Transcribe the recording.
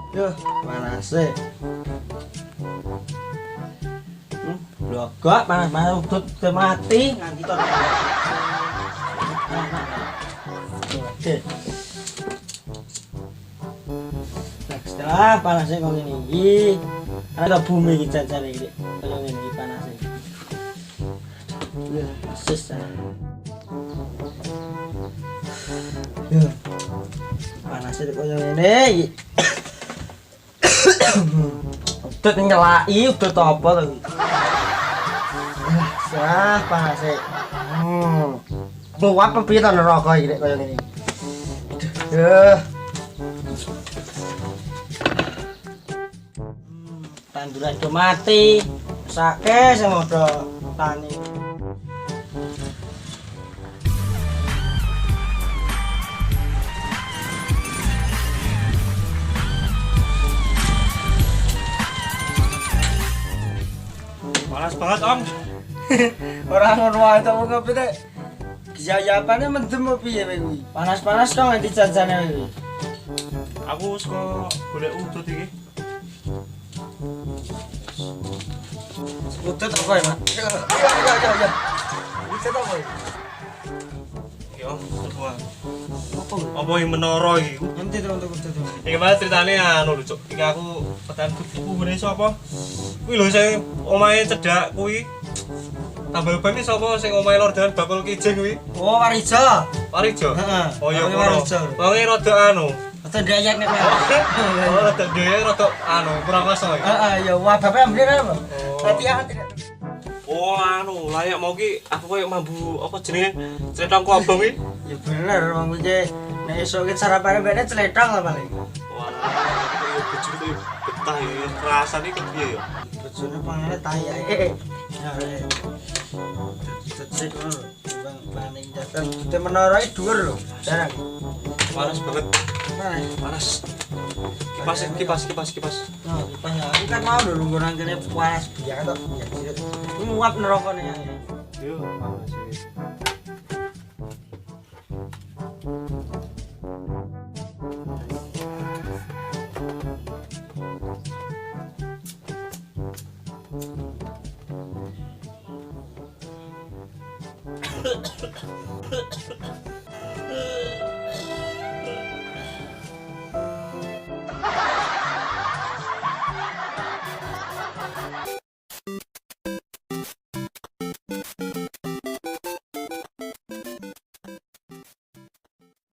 Yuh, panas sih. Blogok panas-panas udut ke mati nganti to. Oke. Nah, setelah panasnya kok ngene iki, ada bumi iki jajane iki. Kaya ngene iki panasnya. Ya, sis. Ya. Panasnya kaya ngene iki. Udut nyelaki udut apa to iki? Sah panasnya. Keluar apa piye to neraka iki kaya ngene. Ya. Tanduran do mati, sake sing udah tani. Panas banget om. Orang ngono wae to ngopi teh. Jayapane mendem opo piye kuwi? Panas-panas kok nganti jajane kuwi. Aku suka golek udut iki. Udut apa ya, Mak? Ya. Udut apa ya? Yo, semua. Apa? Apa yang menara iki? Nanti to untuk udut. Iki mas ceritane anu lho, Cuk. Iki aku petan tuku ngene sapa? Kuwi lho sing omahe cedhak kuwi. Tambal ban iki sapa sing omahe lor dalan bakul kijing kuwi? Oh, Warijo. Warijo. Heeh. Oh iya Warijo. Wonge rada anu. Atau ndayek nek. Oh, rada dhewe rada anu, kurang kosong iki. Heeh, ya wah bapak ambil apa? Hati-hati. Oh, anu, layak mau ki aku koyo mambu apa jenenge? Cletongku abang iki. Ya bener, wong iki nek esuk ki sarapane bene cletong lah paling. Walah, iki bojone betah ya, rasane kepiye ya? Bojone pangane tai ae. Ya. Cecek ngono. Bang paning datang gede menara iki dhuwur lho. Jarang. Panas banget. Panas. Kipas. Oh, kipas ya. Iki kan mau lho nunggu nang kene panas biar to. Ya. Iki nguap nerakane ya. Yo, panas iki.